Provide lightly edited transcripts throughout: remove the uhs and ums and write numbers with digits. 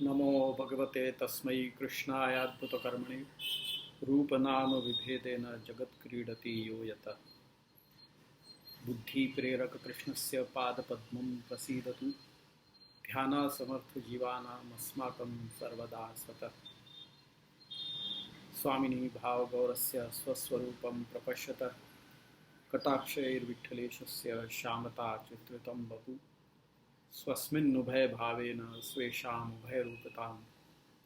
नमो भगवते तस्मै कृष्णाय अद्भुतकर्मणे रूपनाम विभेदेन जगत्क्रीडति यो यतः। बुद्धिप्रेरक कृष्णस्य पादपद्मं प्रसीदतु ध्यानासमर्थजीवानाम् अस्माकं सर्वदा स्वतः। स्वामिनी भावगौरस्य स्वस्वरूपं प्रपश्यतः कटाक्षैर्विठ्ठलेशस्य श्यामता चित्रितं वपु स्वस्मिन्नुभयभावेन स्वेषामुभयरूपतां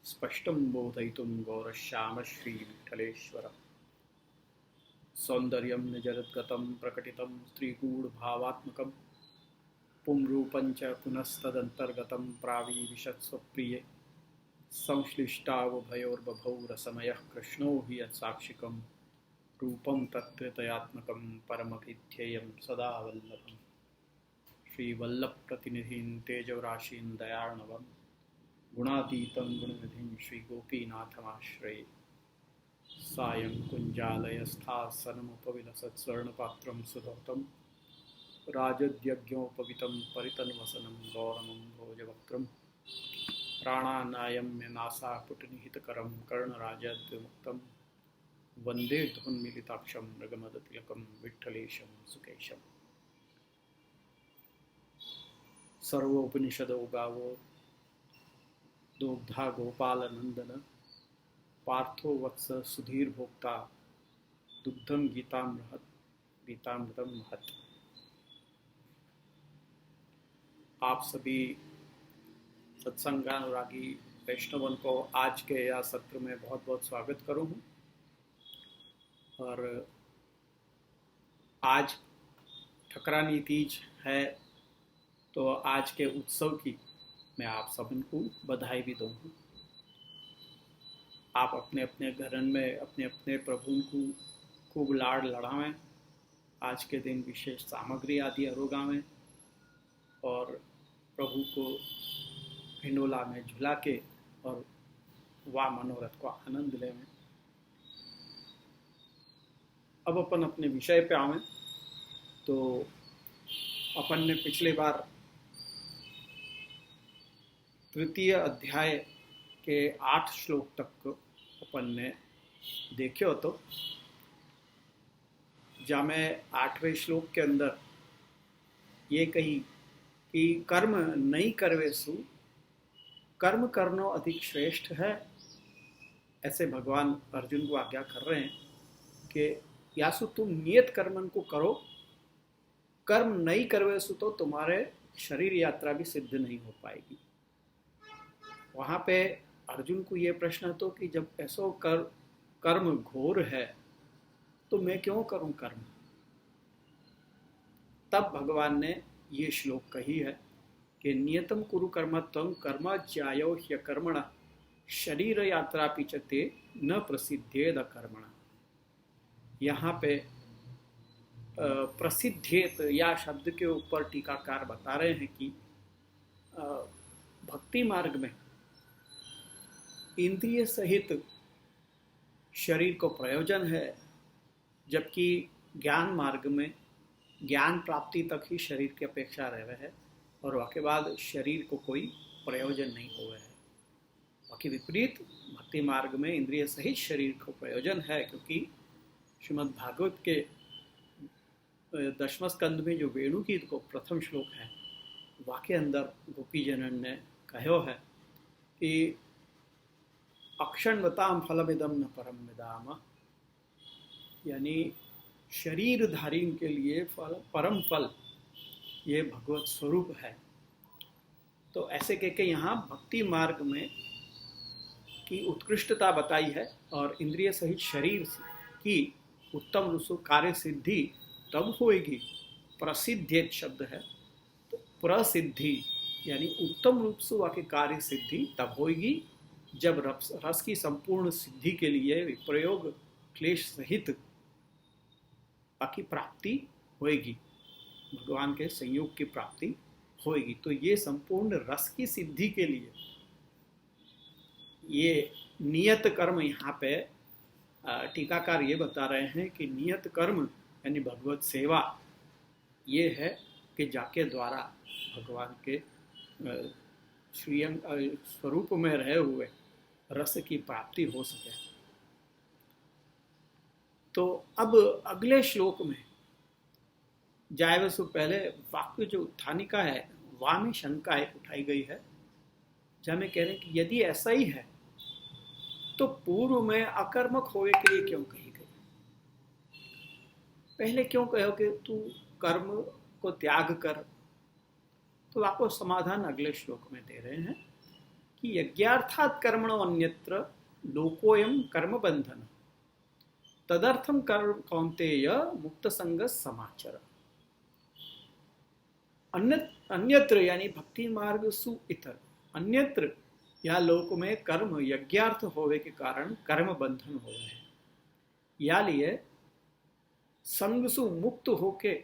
स्पष्टं बोधयितुं गौरश्याम श्रीविठ्ठलेश्वर। सौन्दर्यं निजगद्गतं प्रकटितं स्त्रीगूढभावात्मकं पुंरूपं च पुनस्तदन्तर्गतं प्राविविशत्स्वप्रिये संश्लिष्टावुभयोर्बभौ रसमयः कृष्णो हि यत्साक्षिकं रूपं तत्त्वतयात्मकं परमभिध्येयं सदा वल्लभम्। श्रीवल्लभप्रतिनिधिं तेजोराशिं दयार्णवं गुणातीतं गुणनिधिं श्रीगोपीनाथमाश्रये। सायं कुञ्जालयस्थासनमुपविलसत्स्वर्णपात्रं सुधौतं राजद्यज्ञोपवीतं परितन्वसनं गौरमं भोजवक्त्रं प्राणानायम्यनासापुटनिहितकरं कर्णराजद्विमुक्तं वन्दे ध्वन्मिलिताक्षं मृगमदतिलकं विठ्ठलेशं सुकेशम्। सर्वोपनिषदो गावो दोग्धा गोपालनंदन पार्थो वत्स सुधीर भोक्ता दुग्धम गीतामृतम महत्। आप सभी सत्संगानुरागी वैष्णवन को आज के यह सत्र में बहुत बहुत स्वागत करूं हूं। और आज ठकरानी तीज है, तो आज के उत्सव की मैं आप सबको बधाई भी दूंगा। आप अपने अपने घरन में अपने अपने प्रभु को खूब लाड़ लड़ावें। आज के दिन विशेष सामग्री आदि अरोगावें और प्रभु को हिंडोला में झुला के और वाह मनोरथ को आनंद लेवें। अब अपन अपने विषय पे आवें तो अपन ने पिछले बार तृतीय अध्याय के 8 श्लोक तक अपन ने देखियो तो जामे 8वें श्लोक के अंदर ये कही कि कर्म नहीं करवे सु कर्म करनो अधिक श्रेष्ठ है। ऐसे भगवान अर्जुन को आज्ञा कर रहे हैं कि यासु तुम नियत कर्मन को करो, कर्म नहीं करवे सु तो तुम्हारे शरीर यात्रा भी सिद्ध नहीं हो पाएगी। वहां पे अर्जुन को ये प्रश्न तो कि जब ऐसो कर्म घोर है तो मैं क्यों करूं कर्म। तब भगवान ने ये श्लोक कही है कि नियतम कुरु कर्मत्वं कर्म ज्यायो ह्यकर्मण शरीर यात्रा पिचते न प्रसिद्धेद कर्मण। यहाँ पे प्रसिद्धेत या शब्द के ऊपर टीकाकार बता रहे हैं कि भक्ति मार्ग में इंद्रिय सहित शरीर को प्रयोजन है, जबकि ज्ञान मार्ग में ज्ञान प्राप्ति तक ही शरीर की अपेक्षा रहे है और उसके बाद शरीर को कोई प्रयोजन नहीं हुआ है। बाकी विपरीत भक्ति मार्ग में इंद्रिय सहित शरीर को प्रयोजन है, क्योंकि श्रीमद् भागवत के 10वें स्कंद में जो वेणुगीत को प्रथम श्लोक है वाके अंदर गोपीजनन ने कहो है कि अक्षणवताम फलमिदम न परम विदाम, यानी शरीरधारी के लिए फल परम फल ये भगवत स्वरूप है। तो ऐसे कह के यहाँ भक्ति मार्ग में की उत्कृष्टता बताई है और इंद्रिय सहित शरीर की उत्तम रूप कार्य सिद्धि तब होएगी। प्रसिद्ध शब्द है तो प्रसिद्धि यानी उत्तम रूप से वाके कार्य सिद्धि तब होएगी जब रस की संपूर्ण सिद्धि के लिए विप्रयोग क्लेश सहित बाकी प्राप्ति होएगी, भगवान के संयोग की प्राप्ति होएगी। तो ये संपूर्ण रस की सिद्धि के लिए ये नियत कर्म यहाँ पे टीकाकार ये बता रहे हैं कि नियत कर्म यानी भगवत सेवा ये है कि जाके द्वारा भगवान के श्रीअंग स्वरूप में रहे हुए रस की प्राप्ति हो सके। तो अब अगले श्लोक में जाए सो पहले वाक्य जो उत्थानिका है वहां में शंका एक उठाई गई है, जहां में कह रहे हैं कि यदि ऐसा ही है तो पूर्व में अकर्मक होने के लिए क्यों कही गई, पहले क्यों कहो कि तू कर्म को त्याग कर। तो आपको समाधान अगले श्लोक में दे रहे हैं कि यज्ञार्थात कर्मणो अन्यत्र लोकोयम कर्म बंधन तदर्थम कर्म कौन्तेय मुक्त संग समाचर। अन्यत्र यानी भक्ति मार्ग सु इतर, अन्यत्र या लोक में कर्म यज्ञार्थ होवे के कारण कर्म बंधन हो रहे हैं, या लिए संग सु मुक्त होके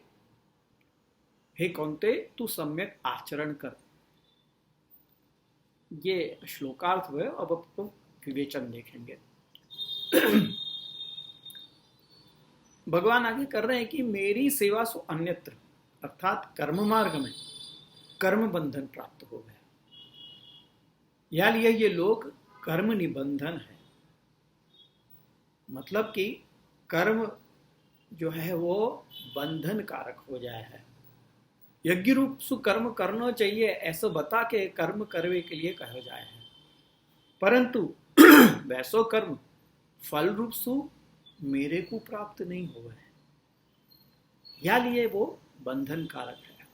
हे कौन्ते तू सम्यक आचरण कर। ये श्लोकार्थ हुए। अब आपको विवेचन देखेंगे। भगवान आगे कर रहे हैं कि मेरी सेवा सु अन्यत्र, अर्थात कर्म मार्ग में कर्म बंधन प्राप्त हो गया, या लिए ये लोग कर्म निबंधन है। मतलब कि कर्म जो है वो बंधन कारक हो जाए है। यज्ञ रूप सु कर्म करना चाहिए ऐसा बता के कर्म करवे के लिए कहा जाए है, परंतु वैसो कर्म फल रूप सु मेरे को प्राप्त नहीं हुआ है, या लिए वो बंधन कारक है।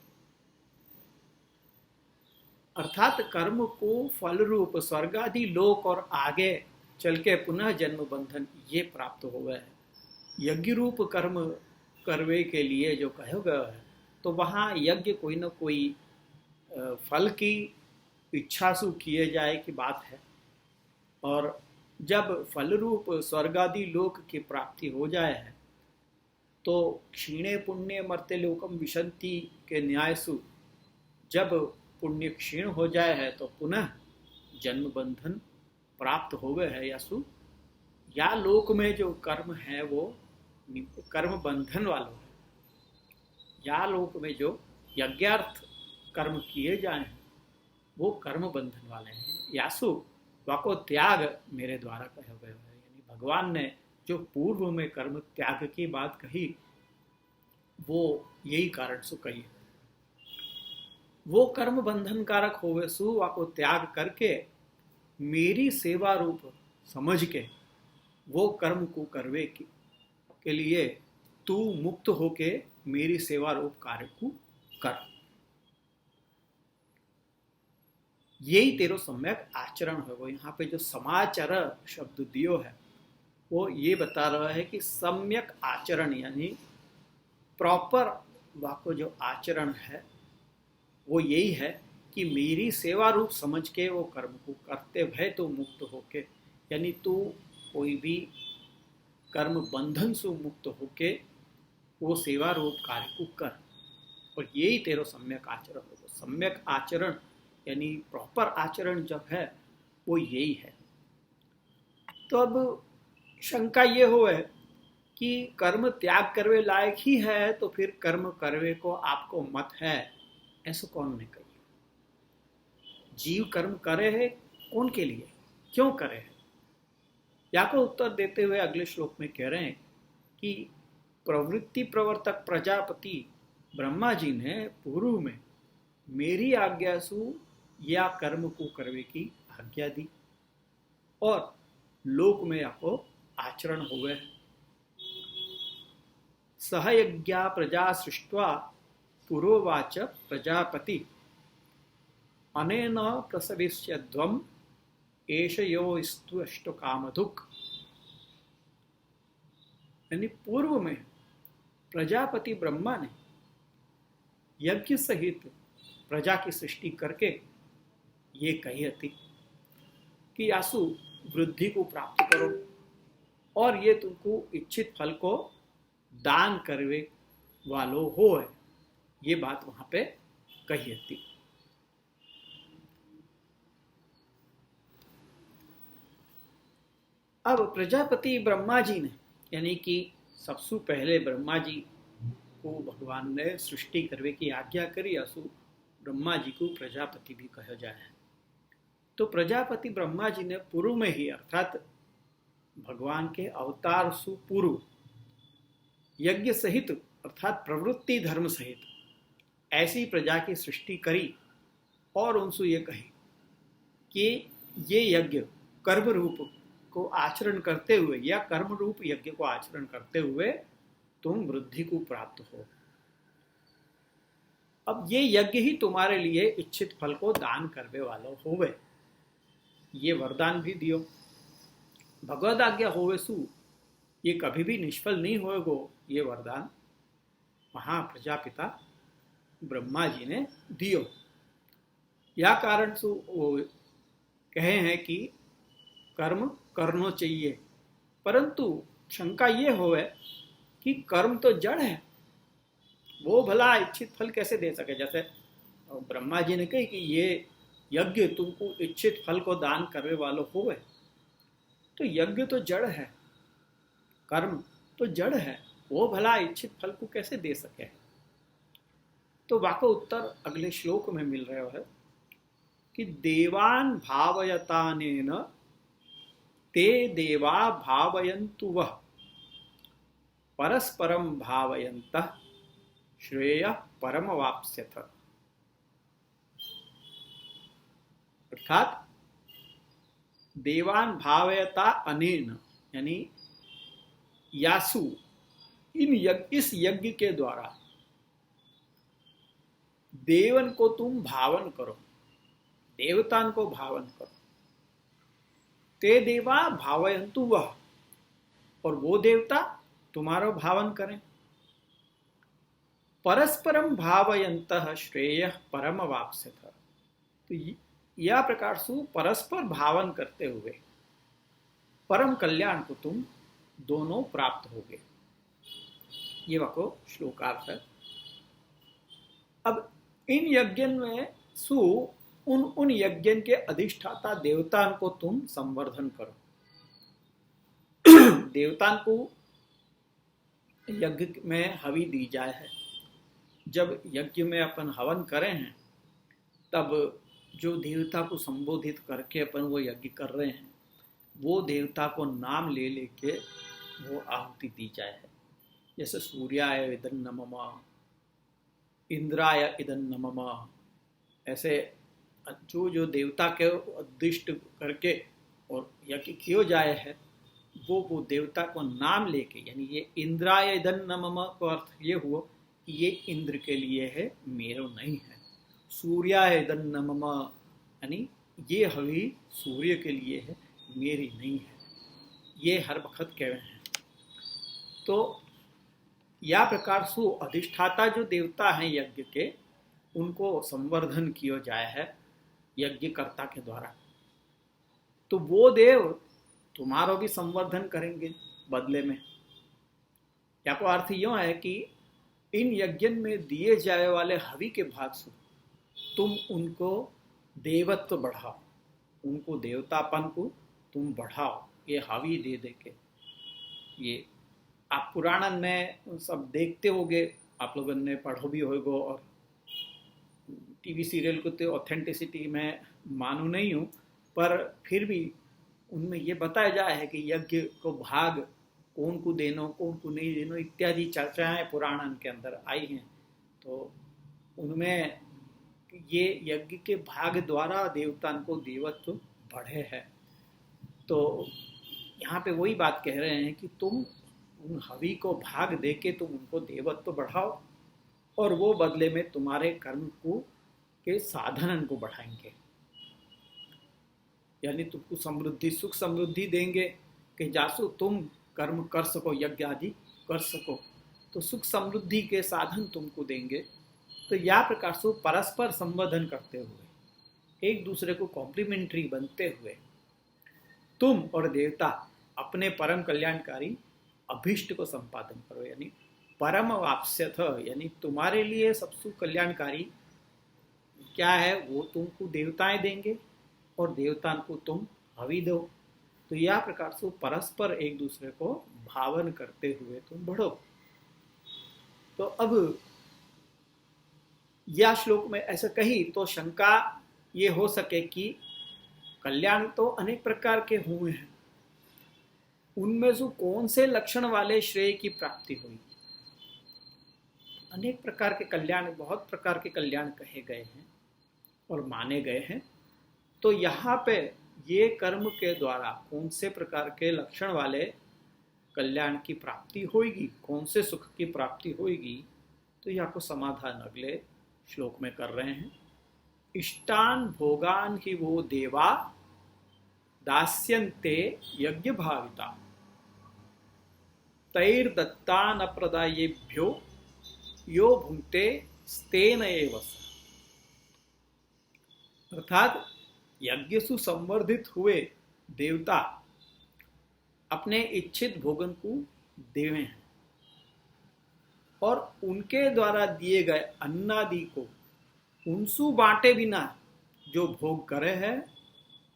अर्थात कर्म को फल रूप स्वर्ग आदि लोक और आगे चल के पुनः जन्म बंधन ये प्राप्त हुआ है। यज्ञ रूप कर्म करवे के लिए जो कहा गया है तो वहाँ यज्ञ कोई ना कोई फल की इच्छा से किए जाए की बात है, और जब फल रूप स्वर्गादि लोक की प्राप्ति हो जाए है तो क्षीणे पुण्य मर्त्य लोकम विशंति के न्याय सु जब पुण्य क्षीण हो जाए है तो पुनः जन्म बंधन प्राप्त हो गए है। या सु या लोक में जो कर्म है वो कर्म बंधन वालों है, या लोक में जो यज्ञार्थ कर्म किए जाए हैं वो कर्म बंधन वाले हैं। यासु वाको त्याग मेरे द्वारा कहा गया है, यानी भगवान ने जो पूर्व में कर्म त्याग की बात कही वो यही कारण से कही है। वो कर्म बंधन कारक होवे सु वाको त्याग करके मेरी सेवा रूप समझ के वो कर्म को करवे के लिए तू मुक्त होके मेरी सेवा रूप कार्य को कर, यही तेरो सम्यक आचरण है। वो यहाँ पे जो समाचार शब्द दियो है वो ये बता रहा है कि सम्यक आचरण यानी प्रॉपर वाको जो आचरण है वो यही है कि मेरी सेवा रूप समझ के वो कर्म को करते भय तो मुक्त होके, यानी तू कोई भी कर्म बंधन से मुक्त होके वो सेवा रूप कार्य को कर, और यही तेरो सम्यक आचरण होगा। सम्यक आचरण यानी प्रॉपर आचरण जो है वो यही है। तो अब शंका ये हो है कि कर्म त्याग करवे लायक ही है तो फिर कर्म करवे को आपको मत है, ऐसा कौन ने कही। जीव कर्म करे है कौन के लिए, क्यों करे है, या को उत्तर देते हुए अगले श्लोक में कह रहे हैं कि प्रवृत्ति प्रवर्तक प्रजापति ब्रह्मा जी ने पूर्व में मेरी आज्ञा सु या कर्म को करवे की आज्ञा दी और लोक में आपको आचरण हुए। सहयज्ञा प्रजा सृष्ट्वा पुरोवाच प्रजापति अनेन प्रसविष्यध्वम एष यो स्तु अष्ट कामधुक। यानी पूर्व में प्रजापति ब्रह्मा ने यज्ञ सहित प्रजा की सृष्टि करके ये कही थी कि आसु वृद्धि को प्राप्त करो और ये तुमको इच्छित फल को दान करवे वालो हो है, ये बात वहां पे कही थी। अब प्रजापति ब्रह्मा जी ने यानी कि सबसे पहले ब्रह्मा जी को भगवान ने सृष्टि करवे की आज्ञा करी, असु ब्रह्मा जी को प्रजापति भी कहा जाए। तो प्रजापति ब्रह्मा जी ने पूर्व में ही, अर्थात भगवान के अवतार सुपूर्व, यज्ञ सहित अर्थात प्रवृत्ति धर्म सहित ऐसी प्रजा की सृष्टि करी और उनसे ये कही कि ये यज्ञ कर्म रूप को आचरण करते हुए या कर्म रूप यज्ञ को आचरण करते हुए तुम वृद्धि को प्राप्त हो। अब ये यज्ञ ही तुम्हारे लिए इच्छित फल को दान करने वालों होवे, ये वरदान भी दियो। भगवद आज्ञा होवे सु ये कभी भी निष्फल नहीं होएगो, ये वरदान महाप्रजापिता ब्रह्मा जी ने दियो। या कारण सु वो कहे हैं कि कर्म करना चाहिए, परंतु शंका ये होवे कि कर्म तो जड़ है, वो भला इच्छित फल कैसे दे सके। जैसे ब्रह्मा जी ने कही कि ये यज्ञ तुमको इच्छित फल को दान करने वालों होवे, तो यज्ञ तो जड़ है, कर्म तो जड़ है, वो भला इच्छित फल को कैसे दे सके। तो वाको उत्तर अगले श्लोक में मिल रहा है कि देवान भावयतानेन ते देवा भावयन्तु वह परस्परम भावयन्तः श्रेय परम वाप्स्यथ। अर्थात देवान भावयता अनेन, यानी यासु इस यज्ञ के द्वारा देवन को तुम भावन करो, देवतान को भावन करो। ते देवा भावयन्तु वह, और वो देवता तुम्हारा भावन करें। परस्परम भावयन्तः श्रेय परम वाप्स्यथ, तो यह प्रकार से परस्पर भावन करते हुए परम कल्याण को तुम दोनों प्राप्त होगे। ये वाको श्लोकार्थ है। अब इन यज्ञ में उन यज्ञ के अधिष्ठाता देवतान को तुम संवर्धन करो। देवतान को यज्ञ में हवि दी जाए है। जब यज्ञ में अपन हवन करें हैं, तब जो देवता को संबोधित करके अपन वो यज्ञ कर रहे हैं, वो देवता को नाम ले लेके वो आहुति दी जाए है। जैसे सूर्याय इदं नमः, इंद्राय इदं नमः, ऐसे जो देवता के उद्दिष्ट करके और यज्ञ किया जाए है, वो देवता को नाम लेके, यानी ये इंद्राय इदं नमः का अर्थ ये हुआ कि ये इंद्र के लिए है, मेरो नहीं है। सूर्याय इदं नमः, यानी ये हवि सूर्य के लिए है, मेरी नहीं है। ये हर वक्त कह रहे हैं। तो या प्रकार से अधिष्ठाता जो देवता हैं यज्ञ के, उनको संवर्धन किया जाए है यज्ञकर्ता के द्वारा। तो वो देव तुम्हारा भी संवर्धन करेंगे बदले में। या को अर्थ यूं है कि इन यज्ञ में दिए जाए वाले हवि के भाग से तुम उनको देवत्व बढ़ाओ, उनको देवतापन को तुम बढ़ाओ, ये हवि दे दे के। ये आप पुराणन में सब देखते होगे, आप लोगों ने पढ़ो भी होगा, और टीवी सीरियल को तो ऑथेंटिसिटी में मानू नहीं हूँ, पर फिर भी उनमें ये बताया जाए है कि यज्ञ को भाग कौन को देनो, कौन को नहीं देनो इत्यादि चर्चाएं पुराणन के अंदर आई हैं। तो उनमें ये यज्ञ के भाग द्वारा देवतान को देवत्व बढ़े है। तो यहाँ पे वही बात कह रहे हैं कि तुम उन हवि को भाग दे के तुम उनको देवत्व बढ़ाओ, और वो बदले में तुम्हारे कर्म को के साधन को बढ़ाएंगे, यानी तुमको समृद्धि, सुख समृद्धि देंगे कि जासु तुम कर्म कर सको, यज्ञ आदि कर सको, तो सुख समृद्धि के साधन तुमको देंगे। तो यह प्रकार से परस्पर संवर्धन करते हुए, एक दूसरे को कॉम्प्लीमेंट्री बनते हुए, तुम और देवता अपने परम कल्याणकारी अभिष्ट को संपादन करो, यानी परम वाप्स्यथ, यानी तुम्हारे लिए सबसे कल्याणकारी क्या है वो तुमको देवताएं देंगे, और देवताओं को तुम हवि दो। तो यह प्रकार से परस्पर एक दूसरे को भावन करते हुए तुम बढ़ो। तो अब यह श्लोक में ऐसा कही तो शंका ये हो सके कि कल्याण तो अनेक प्रकार के हुए हैं, उनमें से कौन से लक्षण वाले श्रेय की प्राप्ति हुई? अनेक प्रकार के कल्याण, बहुत प्रकार के कल्याण कहे गए हैं और माने गए हैं। तो यहाँ पे ये कर्म के द्वारा कौन से प्रकार के लक्षण वाले कल्याण की प्राप्ति होगी, कौन से सुख की प्राप्ति होगी, तो यहाँ को समाधान अगले श्लोक में कर रहे हैं। इष्टान भोगान ही वो देवा दास्यन्ते यज्ञ भाविता तैर्दत्तान अप्रदायेभ्यो यो भुंक्ते स्तेन एव स। अर्थात यज्ञसु संवर्धित हुए देवता अपने इच्छित भोगन को देवे हैं और उनके द्वारा दिए गए अन्नादि को उनसु बांटे बिना जो भोग करे है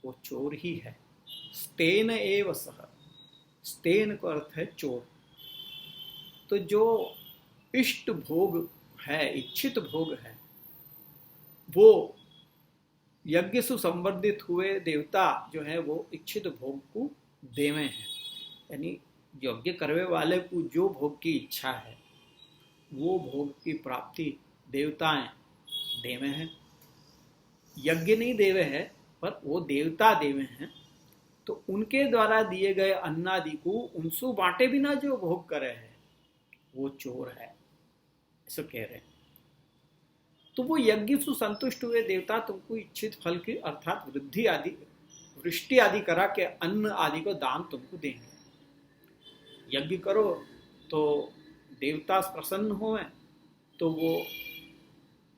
वो चोर ही है। स्तेन एव सह, स्तेन का अर्थ है चोर। तो जो इष्ट भोग है, इच्छित भोग है, वो यज्ञ से संवर्धित हुए देवता जो है वो इच्छित भोग को देवे हैं। यानी यज्ञ करने वाले को जो भोग की इच्छा है वो भोग की प्राप्ति देवताएं देवे हैं। यज्ञ नहीं देवे है पर वो देवता देवे हैं। तो उनके द्वारा दिए गए अन्नादि को उनसु बांटे बिना जो भोग करे है वो चोर है, ऐसा कह रहे हैं। तो वो यज्ञ से संतुष्ट हुए देवता तुमको इच्छित फल की अर्थात वृद्धि आदि, वृष्टि आदि करा के अन्न आदि को दान तुमको देंगे। यज्ञ करो तो देवता प्रसन्न होए तो वो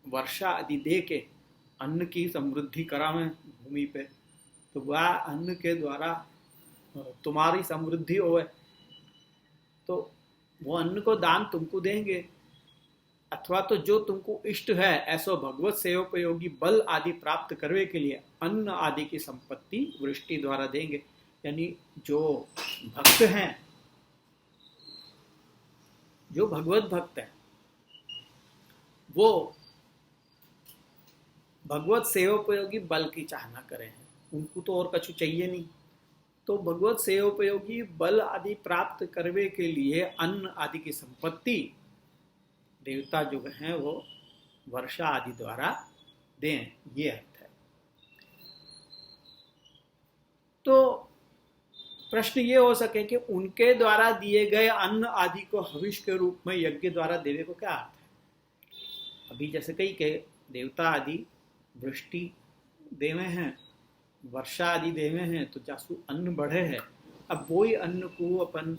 वर्षा आदि दे के अन्न की समृद्धि करावें भूमि पे, तो वह अन्न के द्वारा तुम्हारी समृद्धि होए तो वो अन्न को दान तुमको देंगे। अथवा तो जो तुमको इष्ट है ऐसो भगवत सेवोपयोगी बल आदि प्राप्त करने के लिए अन्न आदि की संपत्ति वृष्टि द्वारा देंगे। यानी जो भक्त हैं, जो भगवत भक्त है, वो भगवत सेवोपयोगी बल की चाहना करें हैं, उनको तो और कछु चाहिए नहीं। तो भगवत सेवोपयोगी बल आदि प्राप्त करने के लिए अन्न आदि की संपत्ति देवता जो हैं वो वर्षा आदि द्वारा दें, ये अर्थ है। तो प्रश्न ये हो सके कि उनके द्वारा दिए गए अन्न आदि को हविष के रूप में यज्ञ द्वारा देवे को क्या अर्थ है? अभी जैसे कई के देवता आदि वृष्टि देवे हैं, वर्षा आदि देवे हैं, तो जासु अन्न बढ़े है, अब वही अन्न को अपन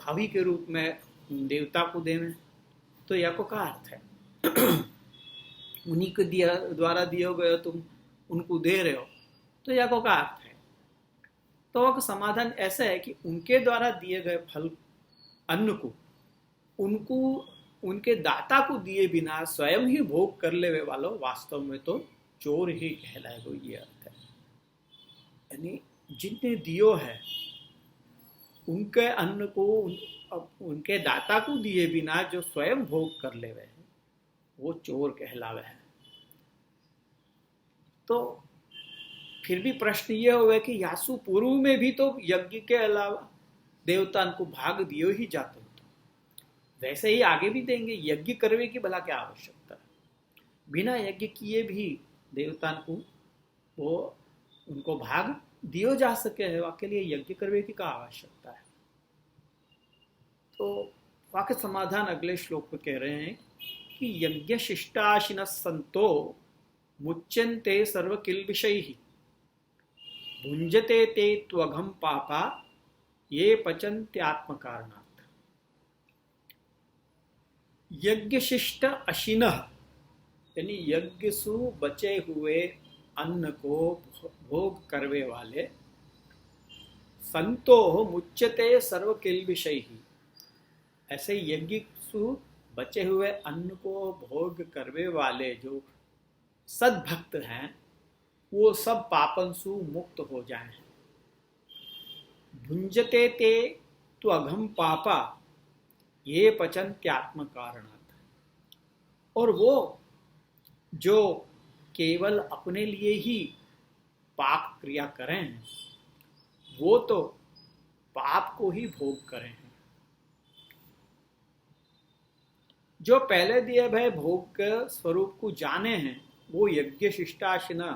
हवि के रूप में देवता को देवे, तो यह को क्या अर्थ है? उन्हीं के द्वारा दिए गए तुम उनको दे रहे हो, तो यह को क्या अर्थ है? तो समाधान ऐसा है कि उनके द्वारा दिए गए फल अन्न को उनको उनके दाता को दिए बिना स्वयं ही भोग कर लेवे वालों वास्तव में तो चोर ही कहलाएगा, ये अर्थ है। यानी जिनने दियो है उनके अन्न को उनके दाता को दिए बिना जो स्वयं भोग कर लेवे है वो चोर कहलावे है। तो फिर भी प्रश्न ये हुआ कि यासु पूर्व में भी तो यज्ञ के अलावा देवता को भाग दियो ही जाते हो, वैसे ही आगे भी देंगे। यज्ञ करने की भला क्या आवश्यकता है? बिना यज्ञ किए भी देवता को वो उनको भाग दियो जा सके है, वाके लिए यज्ञ करने की क्या आवश्यकता है? तो वाक्य समाधान अगले श्लोक में कह रहे हैं कि यज्ञ शिष्टाशिन संतो मुच्यन्ते सर्व किल्बिषैः भुंजते ते त्वघम पापा ये पचन्त्यात्म कारणात्। यज्ञ शिष्ट अशिनः यानी यज्ञ सु बचे हुए अन्न को भोग करवे वाले संतो मुच्यते सर्व किल्बिषैः, ऐसे यज्ञ सु बचे हुए अन्न को भोग करवे वाले जो सद्भक्त हैं वो सब पापन सु मुक्त हो जाए। भुंजते ते त्वघम पापा ये पचन्त्यात्म कारणात्, और वो जो केवल अपने लिए ही पाप क्रिया करें हैं वो तो पाप को ही भोग करें हैं। जो पहले दिए भय भोग के स्वरूप को जाने हैं वो यज्ञ शिष्टाशिना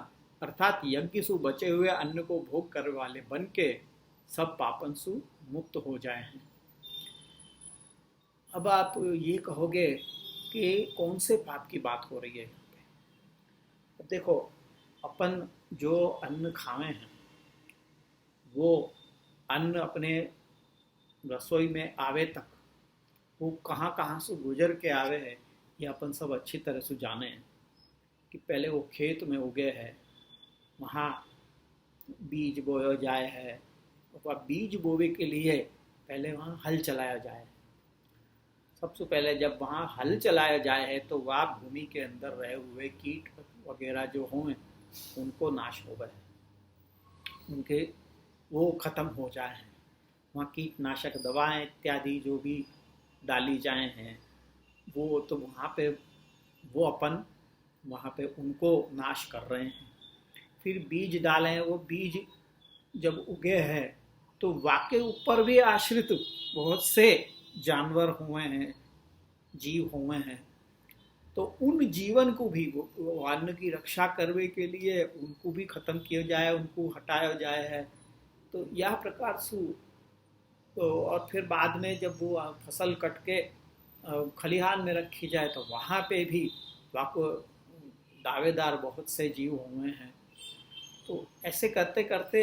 अर्थात यज्ञ सु बचे हुए अन्न को भोग करने वाले बन के सब पापन सु मुक्त हो जाए हैं। अब आप ये कहोगे कि कौन से पाप की बात हो रही है यहाँ पे। अब देखो, अपन जो अन्न खावे हैं वो अन्न अपने रसोई में आवे तक वो कहाँ कहाँ से गुजर के आवे है ये अपन सब अच्छी तरह से जाने हैं कि पहले वो खेत में उगे है, वहाँ बीज बोया जाए है, और बीज बोवे के लिए पहले वहाँ हल चलाया जाए। सबसे पहले जब वहाँ हल चलाया जाए है तो वह भूमि के अंदर रहे हुए कीट वगैरह जो हों उनको नाश हो गए, उनके वो खत्म हो जाए हैं। वहाँ कीटनाशक दवाएं इत्यादि जो भी डाली जाए हैं वो तो वहाँ पे वो अपन वहाँ पे उनको नाश कर रहे हैं। फिर बीज डालें, वो बीज जब उगे हैं तो वाके ऊपर भी आश्रित बहुत से जानवर हुए हैं, जीव हुए हैं, तो उन जीवन को भी अन्न की रक्षा करने के लिए उनको भी खत्म किया जाए, उनको हटाया जाए है। तो यह प्रकार से तो और फिर बाद में जब वो फसल कट के खलिहान में रखी जाए तो वहाँ पे भी वाको दावेदार बहुत से जीव हुए हैं। तो ऐसे करते करते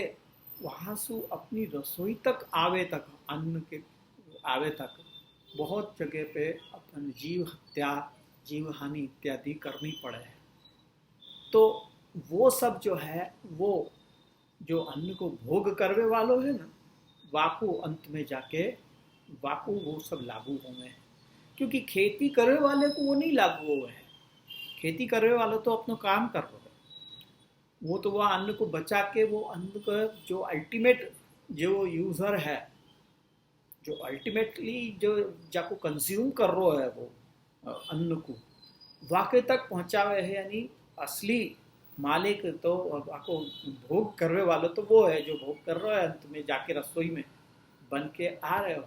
वहाँ से अपनी रसोई तक आवे तक, अन्न के आवे तक बहुत जगह पे अपन जीव हत्या, जीव हानि इत्यादि करनी पड़े है। तो वो सब जो है वो जो अन्न को भोग करने वालों है ना, वाकु अंत में जाके वाकु वो सब लागू होंगे, क्योंकि खेती करने वाले को वो नहीं लागू हुए है। खेती करने वाले तो अपना काम कर रहे हैं, वो तो वह अन्न को बचा के वो अन्न का जो अल्टीमेट जो यूजर है, जो अल्टीमेटली जो जाको कंज्यूम कर रहा है वो अन्न को वाके तक पहुंचावे है, यानी असली मालिक तो आपको भोग करने वाला तो वो है जो भोग कर रहा है, अंत में जाके रसोई में बन के आ रहे हो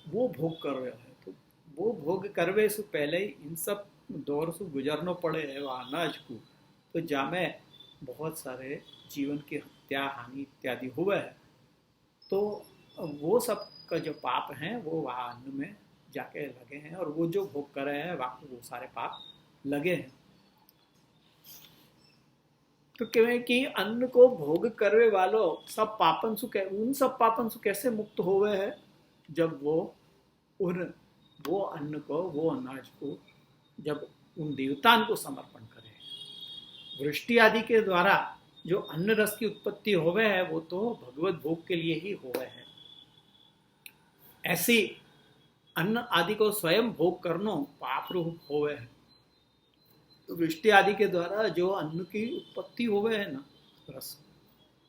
वो भोग कर रहे हो। तो वो भोग करवे से पहले ही इन सब दौर से गुजरना पड़े है वो अनाज को, तो जामे बहुत सारे जीवन की हत्या हानि इत्यादि हुए है। तो वो सब का जो पाप हैं वो वहाँ अन्न में जाके लगे हैं, और वो जो भोग कर रहे हैं वहाँ वो सारे पाप लगे हैं। तो कहें कि अन्न को भोग करने वालों सब पापन सु उन सब पापन सु कैसे मुक्त हुए हैं, जब वो अन्न को, वो अनाज को जब उन देवताओं को समर्पण करे। वृष्टि आदि के द्वारा जो अन्न रस की उत्पत्ति होवे है वो तो भगवत भोग के लिए ही होवे है। ऐसी अन्न आदि को स्वयं भोग करना पाप रूप होवे है। तो वृष्टि आदि के द्वारा जो अन्न की उत्पत्ति होवे है ना, रस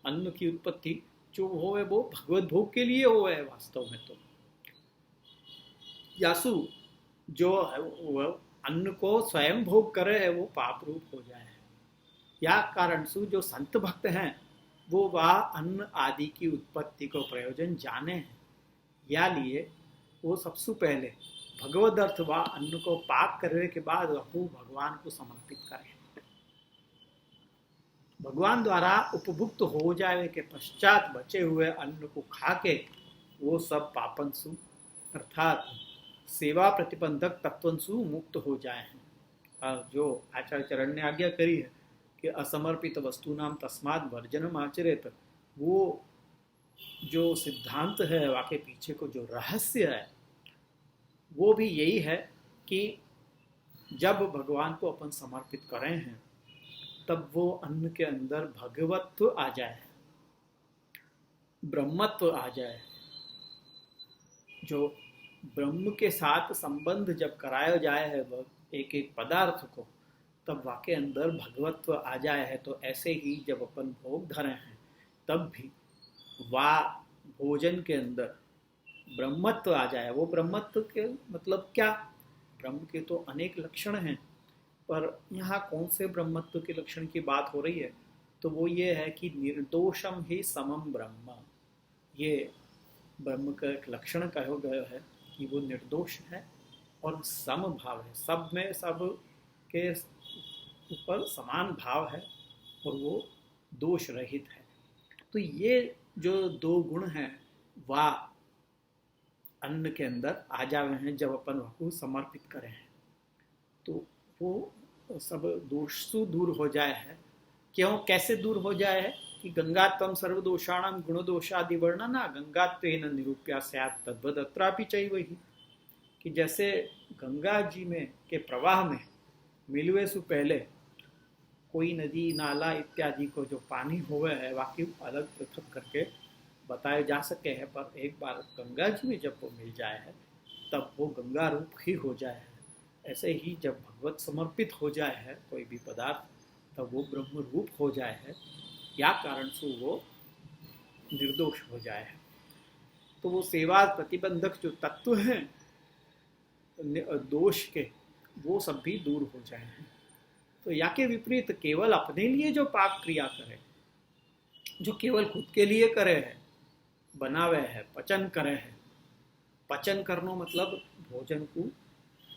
अन्न की उत्पत्ति जो होवे वो भगवत भोग के लिए होवे है वास्तव में। तो यासु जो अन्न को स्वयं भोग करे है वो पाप रूप हो जाए है। या कारण सु जो संत भक्त हैं वो वह अन्न आदि की उत्पत्ति को प्रयोजन जाने हैं, या लिए वो सबसे पहले भगवद अर्थ व अन्न को पाक करने के बाद वह भगवान को समर्पित करें। भगवान द्वारा उपभुक्त हो जाने के पश्चात बचे हुए अन्न को खा के वो सब पापन सु अर्थात सेवा प्रतिबंधक तत्वन सु मुक्त हो जाए हैं। जो आचार्य चरण ने आज्ञा करी है कि असमर्पित वस्तु नाम तस्माद वर्जनम आचरेत, वो जो सिद्धांत है वाके पीछे को जो रहस्य है वो भी यही है कि जब भगवान को अपन समर्पित करें हैं तब वो अन्न के अंदर भगवत्व आ जाए, ब्रह्मत्व आ जाए। जो ब्रह्म के साथ संबंध जब कराया जाए है वह एक एक पदार्थ को, तब वाके अंदर भगवत्व आ जाए है। तो ऐसे ही जब अपन भोग धरे हैं तब भी वाह भोजन के अंदर ब्रह्मत्व आ जाए। वो ब्रह्मत्व के मतलब क्या, ब्रह्म के तो अनेक लक्षण हैं, पर यहाँ कौन से ब्रह्मत्व के लक्षण की बात हो रही है तो वो ये है कि निर्दोषम ही समम ब्रह्म, ये ब्रह्म का एक लक्षण कहा गया है कि वो निर्दोष है और सम भाव है, सब में सब के ऊपर समान भाव है और वो दोष रहित है। तो ये जो दो गुण हैं वह अन्न के अंदर आ जावे हैं जब अपन को समर्पित करें हैं, तो वो सब दोष से दूर हो जाए है। क्यों, कैसे दूर हो जाए है कि गंगा तम सर्वदोषाणाम गुणदोषादि वर्णना गंगा तेन निरूप्या स्यात् तद्वद अत्रापि चैव ही, कि जैसे गंगा जी में के प्रवाह में मिलवे से पहले कोई नदी नाला इत्यादि को जो पानी हुए है वाकई अलग पृथक करके बताए जा सके हैं, पर एक बार गंगा जी में जब वो मिल जाए है तब वो गंगा रूप ही हो जाए है। ऐसे ही जब भगवत समर्पित हो जाए है कोई भी पदार्थ तब वो ब्रह्म रूप हो जाए है, या कारण से वो निर्दोष हो जाए है। तो वो सेवा प्रतिबंधक जो तत्व हैं दोष के, वो सब भी दूर हो जाए हैं। तो या के विपरीत केवल अपने लिए जो पाप क्रिया करे, जो केवल खुद के लिए करे है, बनावे है, पचन करे है, पचन करना मतलब भोजन को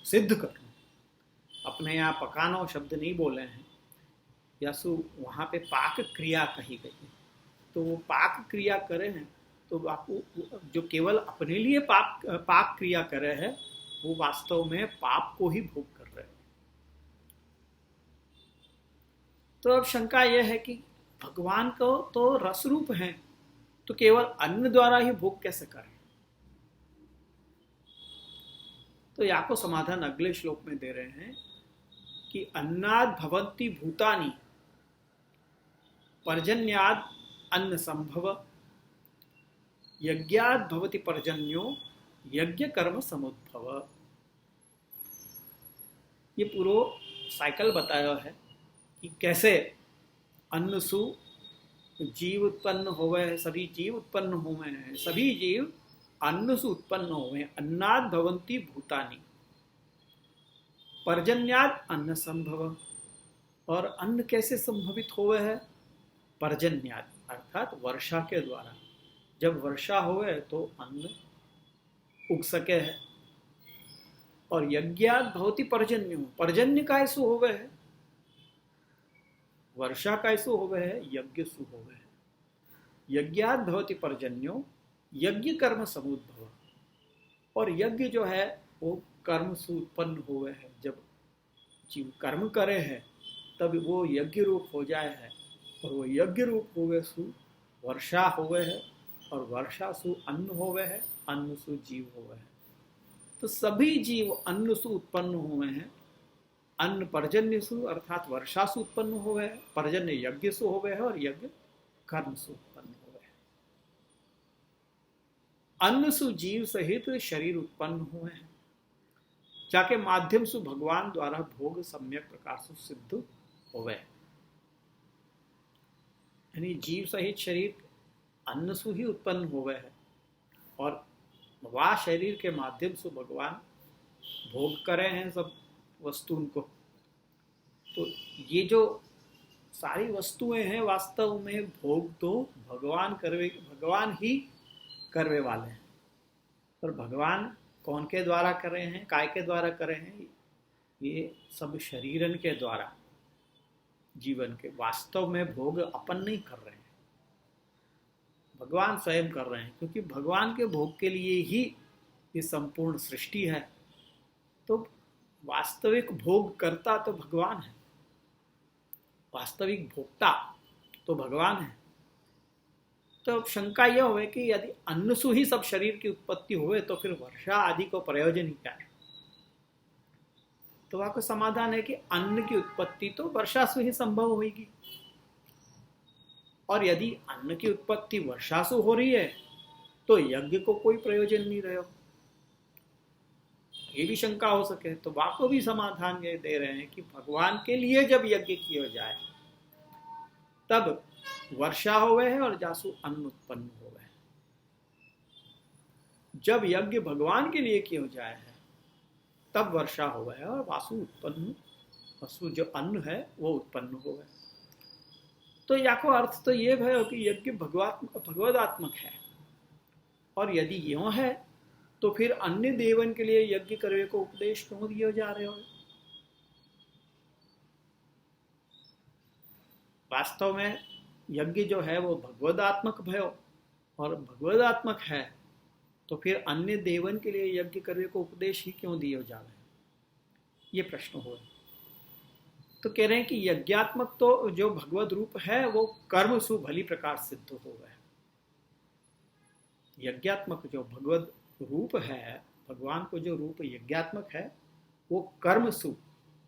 सिद्ध करना, अपने यहाँ पकानो शब्द नहीं बोले हैं, या सु वहाँ पे पाक क्रिया कही गई है। तो वो पाक क्रिया करे हैं तो आपको जो केवल अपने लिए पाक क्रिया करे है वो वास्तव में पाप को ही भोग कर रहे हैं। तो अब शंका यह है कि भगवान को तो रस रूप है, तो केवल अन्न द्वारा ही भोग कैसे करें? तो यहाँ को समाधान अगले श्लोक में दे रहे हैं कि अन्नाद भवन्ति भूतानि पर्जन्याद अन्न संभव यज्ञाद भवति पर्जन्यो यज्ञ कर्म समुद्भव। ये पूरा साइकिल बताया है कि कैसे अन्न सु जीव उत्पन्न होवे है, सभी जीव उत्पन्न होवे हैं, सभी जीव अन्न से उत्पन्न होवे, अन्नाद भवन्ति भूतानि पर्जन्याद अन्न संभव, और अन्न कैसे संभवित होवे है? पर्जन्याद अर्थात वर्षा के द्वारा, जब वर्षा होवे तो अन्न उग सके है। और यज्ञात भवति पर्जन्यो, पर्जन्य का ऐसो होवे है, वर्षा का ऐसो होवे है, यज्ञ सु होवे है। यज्ञात भवति पर्जन्यो यज्ञ कर्म समुद्भव, और यज्ञ जो है वो कर्म से उत्पन्न हुए है, जब जीव कर्म करे है तब वो यज्ञ रूप हो जाए है, और वो यज्ञ रूप हुए सु वर्षा हुए है, और वर्षा सु अन्न हुए है, अन्न सु जीव हुए है। तो सभी जीव अन्न से उत्पन्न हुए हैं, अन्न पर्जन्य सु अर्थात वर्षा से उत्पन्न हुए है, पर्जन्य यज्ञ से हुए है, और यज्ञ कर्म से उत्पन्न हुए है। अन्न सु जीव सहित शरीर उत्पन्न हुए हैं, जाके माध्यम से भगवान द्वारा भोग सम्यक प्रकार से सिद्ध हुए। यानी जीव सहित शरीर अन्न से ही उत्पन्न हुए है, और वह शरीर के माध्यम से भगवान भोग करे हैं सब वस्तुओं को। तो ये जो सारी वस्तुएं हैं वास्तव में भोग तो भगवान ही करवे वाले हैं। और भगवान कौन के द्वारा कर रहे हैं, काय के द्वारा कर रहे हैं? ये सब शरीरन के द्वारा, जीवन के। वास्तव में भोग अपन नहीं कर रहे हैं, भगवान स्वयं कर रहे हैं, क्योंकि भगवान के भोग के लिए ही ये संपूर्ण सृष्टि है। तो वास्तविक भोग करता तो भगवान है, वास्तविक भोक्ता तो भगवान है। तो अब शंका यह हुए कि यदि अन्न से ही सब शरीर की उत्पत्ति हुए तो फिर वर्षा आदि को प्रयोजन ही क्या है? तो वहां का समाधान है कि अन्न की उत्पत्ति तो वर्षा से ही संभव होगी, और यदि अन्न की उत्पत्ति वर्षा से हो रही है तो यज्ञ को कोई प्रयोजन नहीं रहे हो, ये भी शंका हो सके। तो वहां को भी समाधान ये दे रहे हैं कि भगवान के लिए जब यज्ञ किया जाए तब वर्षा होवे है और जासु अन्न उत्पन्न होवे है। जब यज्ञ भगवान के लिए किया जाए है तब वर्षा होवे है और वासु उत्पन्न, वसु जो अन्न है वो उत्पन्न होवे। तो याको अर्थ तो ये भयो कि यज्ञ भगवदात्मक है, और यदि यूं है तो फिर अन्य देवन के लिए यज्ञ करने को उपदेश क्यों दिए जा रहे हो? वास्तव में यज्ञ जो है वो भगवदात्मक भयो, और भगवदात्मक है तो फिर अन्य देवन के लिए यज्ञ करने को उपदेश ही क्यों दिए जा रहे हैं, ये प्रश्न हो। तो कह रहे हैं कि यज्ञात्मक तो जो भगवद रूप है वो कर्म सु भली प्रकार सिद्ध हो गए। यज्ञात्मक जो भगवद रूप है, भगवान को जो रूप यज्ञात्मक है, वो कर्म सु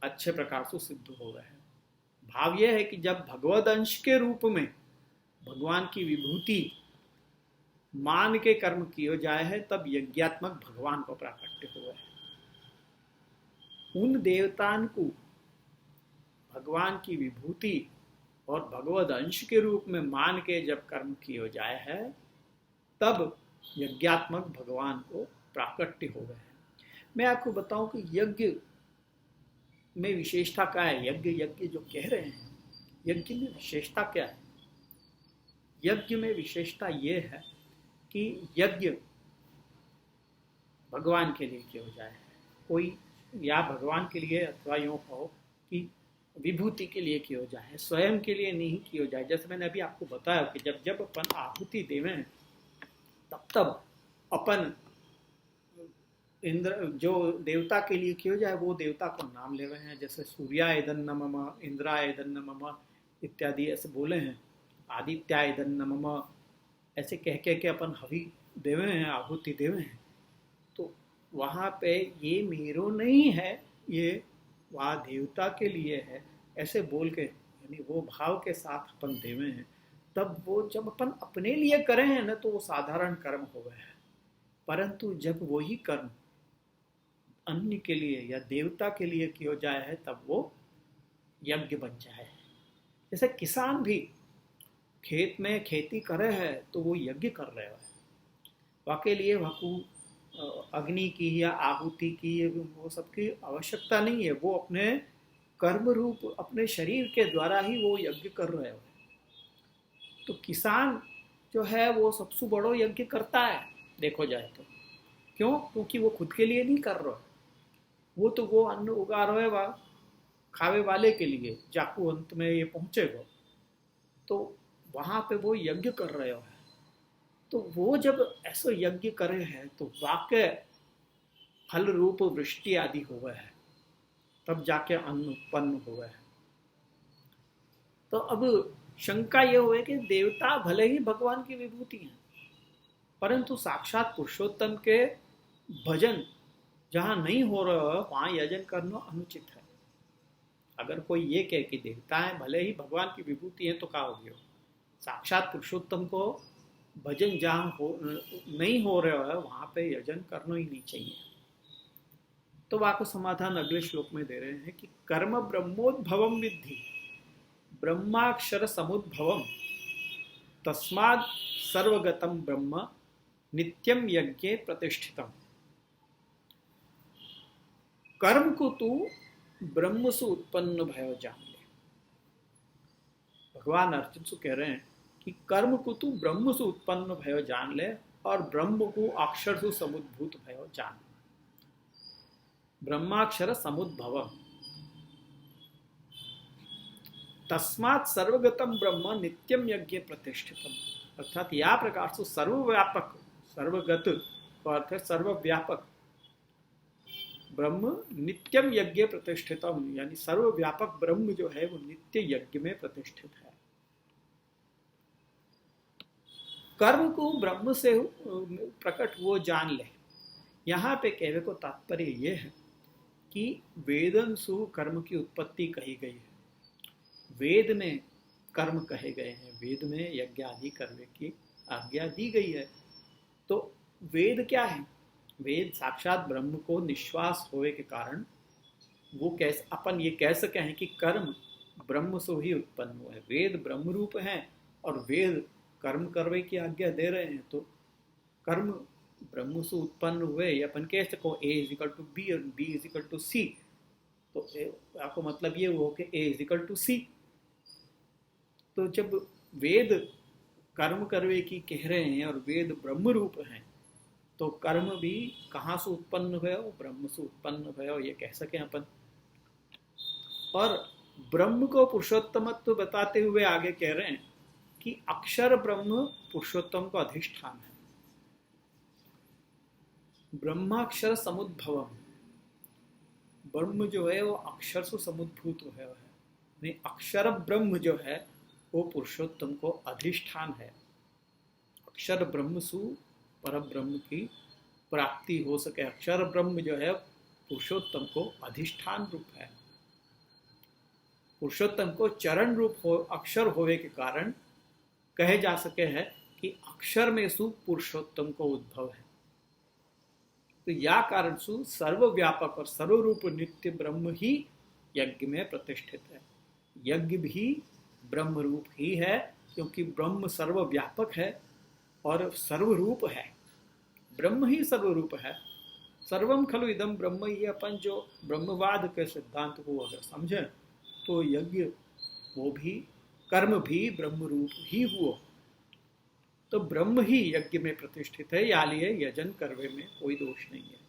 अच्छे प्रकार से सिद्ध हो गए हैं। भाव यह है कि जब भगवद अंश के रूप में भगवान की विभूति मान के कर्म किए जाए है, तब यज्ञात्मक भगवान को प्राकट्य हुआ है। उन देवतान को भगवान की विभूति और भगवद अंश के रूप में मान के जब कर्म किए जाए है, तब यज्ञात्मक भगवान को प्राकट्य हो गए हैं। मैं आपको बताऊं कि यज्ञ में विशेषता क्या है। यज्ञ जो कह रहे हैं, यज्ञ में विशेषता क्या है? यज्ञ में विशेषता ये है कि यज्ञ भगवान के लिए किया जाए, कोई या भगवान के लिए, अथवा यूँ कहो कि विभूति के लिए किया जाए, स्वयं के लिए नहीं किया जाए। जैसे मैंने अभी आपको बताया कि जब जब अपन आहुति देवें तब तब अपन इंद्र जो देवता के लिए किया जाए वो देवता को नाम ले रहे हैं। जैसे सूर्याय दन्न मम, इंद्राय दन्न मम इत्यादि ऐसे बोले हैं, आदित्याय दन्न मम ऐसे कह के अपन हवि देवे हैं, आहुति देवे हैं। तो वहाँ पे ये मेरो नहीं है, ये वहाँ देवता के लिए है, ऐसे बोल के, यानी वो भाव के साथ अपन देवे हैं। तब वो जब अपन अपने लिए करें हैं ना, तो वो साधारण कर्म हो गए हैं। परंतु जब वही कर्म अन्य के लिए या देवता के लिए किया जाए है, तब वो यज्ञ बन जाए। जैसे किसान भी खेत में खेती करे है तो वो यज्ञ कर रहे हैं। वाके लिए वहाँ अग्नि की या आहुति की वो सबकी आवश्यकता नहीं है, वो अपने कर्म रूप अपने शरीर के द्वारा ही वो यज्ञ कर रहे हैं। तो किसान जो है वो सबसे बड़ो यज्ञ करता है, देखो जाए तो। क्यों? क्योंकि वो खुद के लिए नहीं कर रहा है, वो अन्न उगा रहे वा खावे वाले के लिए, जाकू अंत में ये पहुंचेगा। तो वहां पे वो यज्ञ कर रहे हो। तो वो जब ऐसा यज्ञ करे हैं तो वाकई फल रूप वृष्टि आदि हुआ है, तब जाके अन्न उत्पन्न हुआ है। तो अब शंका ये हुए कि देवता भले ही भगवान की विभूति हैं, परंतु साक्षात पुरुषोत्तम के भजन जहां नहीं हो रहा है वहां यजन करना अनुचित है। अगर कोई ये कहे कि देवताएं भले ही भगवान की विभूति है, तो क्या हो गया? साक्षात पुरुषोत्तम को भजन जहां नहीं हो रहा है वहां पे यजन करना ही नहीं चाहिए। तो वहां को समाधान अगले श्लोक में दे रहे हैं कि कर्म ब्रह्मोद्भवम विद्धि ब्रह्माक्षर समुद्भवम तस्माद् सर्वगतम ब्रह्म नित्यम यज्ञे प्रतिष्ठितम। कर्म को तू ब्रह्म से उत्पन्न भयो जान ले। भगवान अर्जुन से कह रहे हैं कि कर्म को तू ब्रह्म से उत्पन्न भयो जान ले, और ब्रह्म को अक्षर से समुद्भूत भयो जान। ब्रह्माक्षर समुद्भव तस्मात् सर्वगतम ब्रह्म नित्यम यज्ञ प्रतिष्ठितम। अर्थात या प्रकार से सर्वव्यापक, सर्वगत का अर्थ है सर्वव्यापक ब्रह्म नित्यम यज्ञ प्रतिष्ठितम, यानी सर्वव्यापक ब्रह्म जो है वो नित्य यज्ञ में प्रतिष्ठित है। कर्म को ब्रह्म से प्रकट वो जान ले। यहाँ पे कहने को तात्पर्य ये है कि वेदन सु कर्म की उत्पत्ति कही गई है, वेद में कर्म कहे गए हैं, वेद में यज्ञ आदि करने की आज्ञा दी गई है। तो वेद क्या है? वेद साक्षात ब्रह्म को निश्वास होने के कारण वो कैसे अपन ये कह सके हैं कि कर्म ब्रह्म से ही उत्पन्न हुआ है। वेद ब्रह्म रूप है और वेद कर्म करने की आज्ञा दे रहे हैं, तो कर्म ब्रह्म से उत्पन्न हुए। अपन कह सको A = B और B = C, तो आपको मतलब ये हो कि A = C। तो जब वेद कर्म करवे की कह रहे हैं और वेद ब्रह्म रूप हैं, तो कर्म भी कहाँ से उत्पन्न भयो, ब्रह्म से उत्पन्न भयो, ये कह सकें अपन। और ब्रह्म को पुरुषोत्तमत्व बताते हुए आगे कह रहे हैं कि अक्षर ब्रह्म पुरुषोत्तम को अधिष्ठान है। ब्रह्माक्षर समुद्भवम, ब्रह्म जो है वो अक्षर से समुद्भूत है, नहीं अक्षर ब्रह्म जो है वो पुरुषोत्तम को अधिष्ठान है। अक्षर ब्रह्म सु पर ब्रह्म की प्राप्ति हो सके, अक्षर ब्रह्म जो है पुरुषोत्तम को अधिष्ठान रूप है। पुरुषोत्तम को चरण रूप हो अक्षर होने के कारण कहे जा सके है कि अक्षर में सु पुरुषोत्तम को उद्भव है। तो या कारण सु सर्वव्यापक और सर्वरूप नित्य ब्रह्म ही यज्ञ में प्रतिष्ठित है। यज्ञ भी ब्रह्म रूप ही है, क्योंकि ब्रह्म सर्वव्यापक है और सर्वरूप है। ब्रह्म ही सर्वरूप है। सर्वम खलु इदम ब्रह्म, ये अपन जो ब्रह्मवाद के सिद्धांत को अगर समझें तो यज्ञ वो भी, कर्म भी ब्रह्म रूप ही हुआ। तो ब्रह्म ही यज्ञ में प्रतिष्ठित है, या लिए यजन करवे में कोई दोष नहीं है।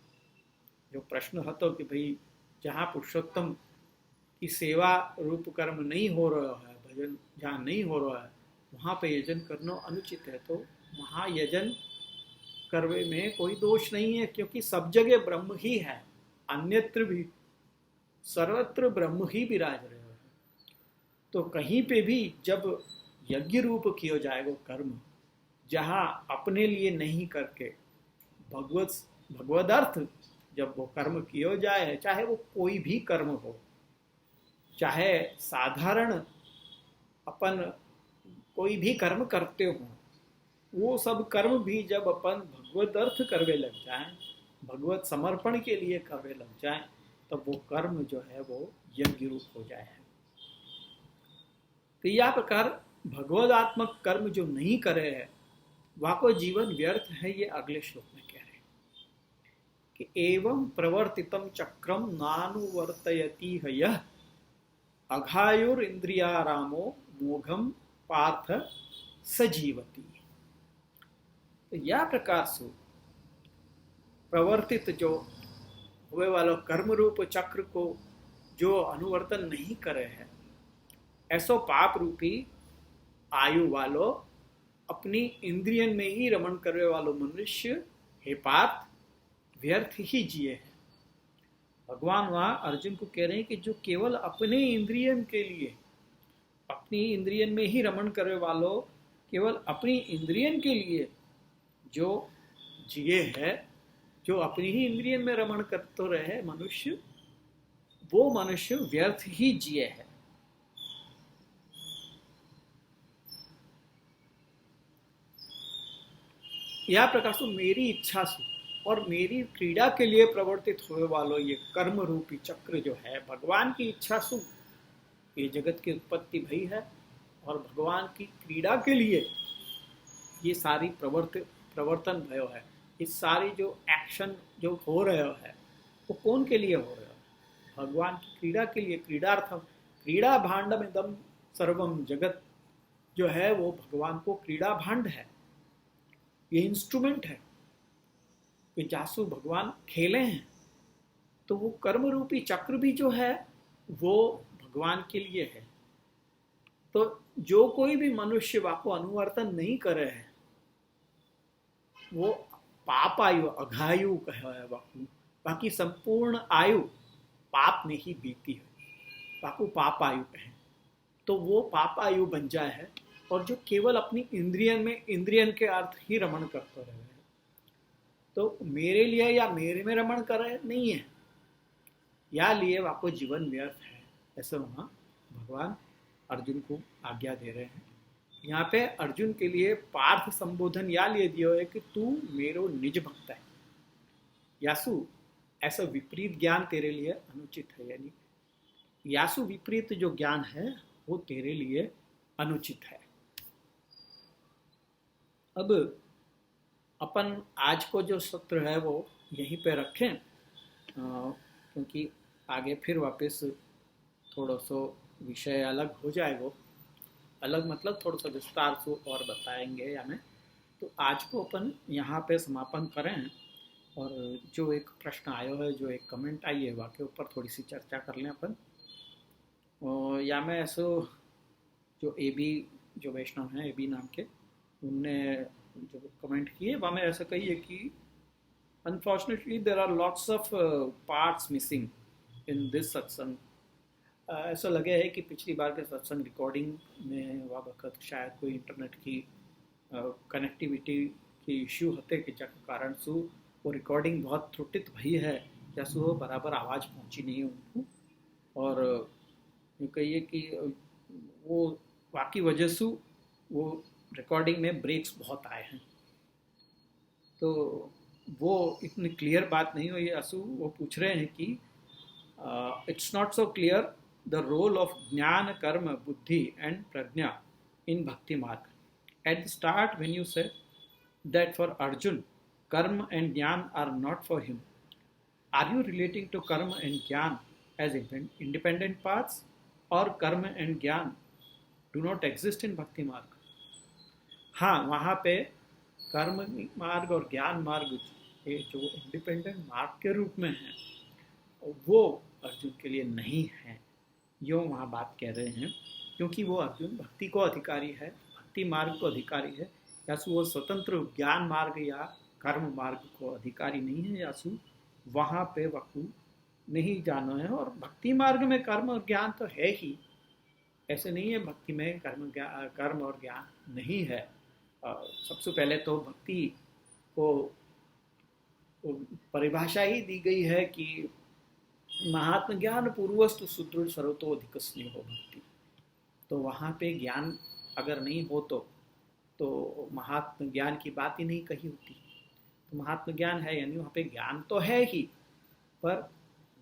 जो प्रश्न है तो कि भाई जहाँ पुरुषोत्तम की सेवा रूप कर्म नहीं हो रहा है, भजन जहाँ नहीं हो रहा है, वहाँ पे यजन करना अनुचित है। तो वहाँ यजन करवे में कोई दोष नहीं है, क्योंकि सब जगह ब्रह्म ही है, अन्यत्र भी सर्वत्र ब्रह्म ही विराज रहे हैं। तो कहीं पे भी जब यज्ञ रूप किया जाएगा कर्म, जहाँ अपने लिए नहीं करके भगवदर्थ जब वो कर्म किया जाए, चाहे वो कोई भी कर्म हो, चाहे साधारण अपन कोई भी कर्म करते हो, वो सब कर्म भी जब अपन भगवत अर्थ करवे लग जाए, भगवत समर्पण के लिए करवे लग जाए, तब वो कर्म जो है वो यज्ञ रूप हो जाए। तो यह प्रकार भगवदात्मक कर्म जो नहीं करे है वह को जीवन व्यर्थ है। ये अगले श्लोक में कह रहे हैं कि एवं प्रवर्तितम चक्रम नानुवर्तयति यह अघायुर इंद्रियारामो मोघम पार्थ सजीवती। तो यह प्रकार से प्रवर्तित जो हुए वाला कर्म रूप चक्र को जो अनुवर्तन नहीं करे है, ऐसो पाप रूपी आयु वालो अपनी इंद्रियन में ही रमण करने वालों मनुष्य हे पार्थ व्यर्थ ही जिए हैं। भगवान वहां अर्जुन को कह रहे हैं कि जो केवल अपने इंद्रियन के लिए, अपनी इंद्रियन में ही रमण करने वालों, केवल अपनी इंद्रियन के लिए जो जिए है, जो अपनी ही इंद्रियन में रमण करते रहे मनुष्य, वो मनुष्य व्यर्थ ही जिए है। यह प्रकार से मेरी इच्छा से और मेरी क्रीड़ा के लिए प्रवर्तित होने वालों ये कर्म रूपी चक्र जो है, भगवान की इच्छा से ये जगत की उत्पत्ति भई है, और भगवान की क्रीड़ा के लिए ये सारी प्रवर्तन भयो है। इस सारी जो एक्शन जो हो रहे है वो कौन के लिए हो रहे हो? भगवान की क्रीड़ा के लिए। क्रीडार्थम क्रीड़ा भांडम इदम सर्वम, जगत जो है वो भगवान को क्रीड़ा भांड है, ये इंस्ट्रूमेंट है कि जासु भगवान खेले हैं। तो वो कर्म रूपी चक्र भी जो है वो भगवान के लिए है। तो जो कोई भी मनुष्य वाको अनुवर्तन नहीं करे है, वो पाप आयु अघायु कहा है वाकु, बाकी संपूर्ण आयु पाप में ही बीती है, वाकु पाप आयु कहे। तो वो पाप आयु बन जाए है, और जो केवल अपनी इंद्रियन के अर्थ ही रमण करते रहे, तो मेरे लिए या मेरे में रमण करे नहीं है, या लिए वाको जीवन व्यर्थ है। ऐसा वहाँ भगवान अर्जुन को आज्ञा दे रहे हैं। यहाँ पे अर्जुन के लिए पार्थ संबोधन या लिए दिया है कि तू मेरो निज भक्त है, यासु ऐसा विपरीत ज्ञान तेरे लिए अनुचित है। यानी यासु विपरीत जो ज्ञान है वो तेरे लिए अनुचित है। अब अपन आज को जो सत्र है वो यहीं पे रखें, क्योंकि आगे फिर वापस थोड़ा सा विषय अलग हो जाएगा। अलग मतलब थोड़ा सा विस्तार से और बताएंगे या मैं। तो आज को अपन यहाँ पे समापन करें, और जो एक प्रश्न आयो है, जो एक कमेंट आई है, वाके ऊपर थोड़ी सी चर्चा कर लें अपन। या मैं ऐसो जो ए बी, जो वैष्णव हैं ए बी नाम के, उनने जो कमेंट किए वहाँ में ऐसा कही है कि unfortunately there are lots of parts missing in this satsang. ऐसा लगे है कि पिछली बार के सत्संग रिकॉर्डिंग में वह वक्त शायद कोई इंटरनेट की कनेक्टिविटी की इश्यू होते कि जक कारण सु वो रिकॉर्डिंग बहुत त्रुटित भई है, जैसे वो बराबर आवाज़ पहुंची नहीं उनको। और यूँ कहिए कि वो वाकई वजह से वो रिकॉर्डिंग में ब्रेक्स बहुत आए हैं। तो वो इतनी क्लियर बात नहीं हुई असु। वो पूछ रहे हैं कि it's not so clear the role of gyan karma buddhi and pragya in bhakti marg. At the start when you said that for Arjun karma and gyan are not for him, are you relating to karma and gyan as independent parts, और कर्म एंड ज्ञान do not exist in bhakti मार्ग? हाँ, वहाँ पे कर्म मार्ग और ज्ञान मार्ग ये जो इंडिपेंडेंट मार्ग के रूप में है वो अर्जुन के लिए नहीं है, यो वहाँ बात कह रहे हैं। क्योंकि वो अर्जुन भक्ति को अधिकारी है, भक्ति मार्ग को अधिकारी है, या सु वो स्वतंत्र ज्ञान मार्ग या कर्म मार्ग को अधिकारी नहीं है, या सु वहाँ पे वकू नहीं जाना है। और भक्ति मार्ग में कर्म और ज्ञान तो है ही, ऐसे नहीं है भक्ति में कर्म और ज्ञान नहीं है। सबसे पहले तो भक्ति को परिभाषा ही दी गई है कि महात्म ज्ञान पूर्वस्तु सुदृढ़ सर्वतो अधिक स्नेह हो भक्ति। तो वहाँ पे ज्ञान अगर नहीं हो तो महात्म ज्ञान की बात ही नहीं कही होती। तो महात्म ज्ञान है यानी वहाँ पे ज्ञान तो है ही, पर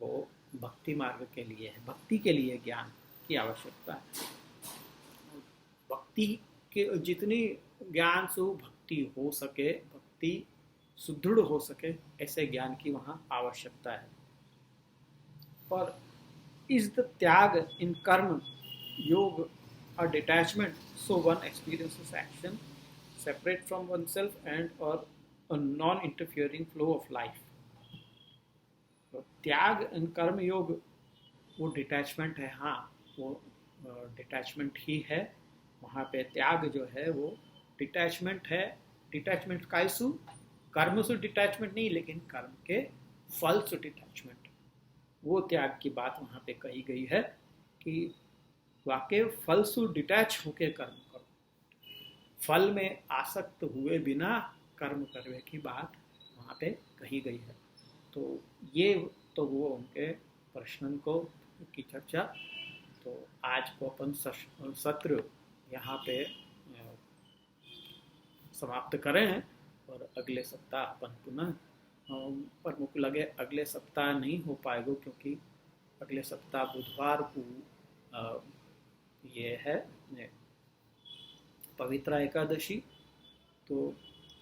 वो भक्ति मार्ग के लिए है, भक्ति के लिए ज्ञान की आवश्यकता है। भक्ति के जितनी ज्ञान से भक्ति हो सके, भक्ति सुदृढ़ हो सके, ऐसे ज्ञान की वहाँ आवश्यकता है। और इज द त्याग इन कर्म योग or detachment, so one experiences action separate from oneself and or a non-interfering flow of life. तो त्याग इन कर्म योग वो डिटैचमेंट है। हाँ, वो डिटैचमेंट ही है। वहाँ पे त्याग जो है वो डिटैचमेंट है। डिटैचमेंट का इशू कर्म से डिटैचमेंट नहीं, लेकिन कर्म के फल से डिटैचमेंट, वो त्याग की बात वहाँ पे कही गई है कि वाकई फल से डिटैच होके कर्म करो, फल में आसक्त हुए बिना कर्म करने की बात वहाँ पे कही गई है। तो ये तो वो उनके प्रश्न को की चर्चा। तो आज को अपन सत्र यहाँ पे समाप्त करें हैं, और अगले सप्ताह अपन पुनः, पर मुझे लगे अगले सप्ताह नहीं हो पाएगा, क्योंकि अगले सप्ताह बुधवार को ये है पवित्रा एकादशी, तो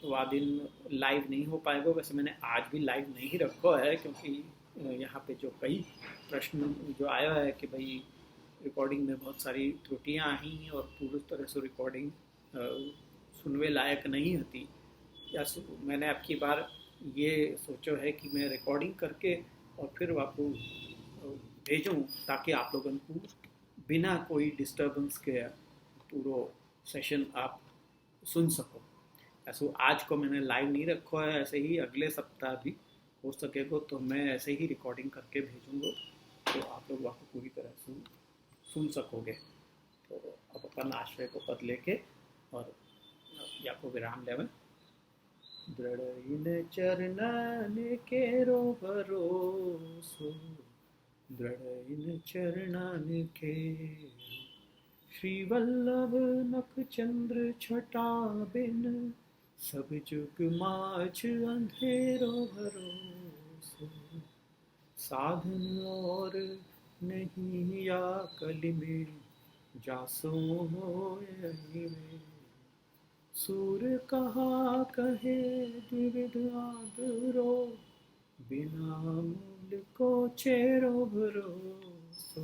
वह दिन लाइव नहीं हो पाएगा। वैसे मैंने आज भी लाइव नहीं रखा है, क्योंकि यहाँ पे जो कई प्रश्न जो आया है कि भाई रिकॉर्डिंग में बहुत सारी त्रुटियाँ आई और पूरी तरह से रिकॉर्डिंग सुनने लायक नहीं होती। या मैंने अब की बार ये सोचा है कि मैं रिकॉर्डिंग करके और फिर आपको भेजूँ, ताकि आप लोगों को बिना कोई डिस्टर्बेंस के पूरा सेशन आप सुन सको। ऐसे आज को मैंने लाइव नहीं रखा है, ऐसे ही अगले सप्ताह भी हो सकेगा तो मैं ऐसे ही रिकॉर्डिंग करके भेजूँगा, तो आप लोग वहाँ पूरी तरह से सुन सकोगे। तो अब अपन आश्रय को पद लेके और या को विराम लेवे। दृढ़ इन चरणन केरो भरोसो, दृढ़ इन चरणन के, श्री वल्लभ नख चंद्र छटा बिन, सब जुग माछ अंधेरो भरोसो, साधन और नहीं या कलि में, जासो होय में, सूर कहा कहे द्विविध आदरो, बिना मूल को चेरो भरोसो,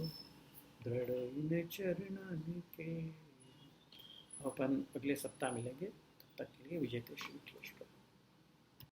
दृढ़ इन चरणन के। अपन अगले सप्ताह मिलेंगे। तब तक के लिए विजय श्री विठलेश्वर।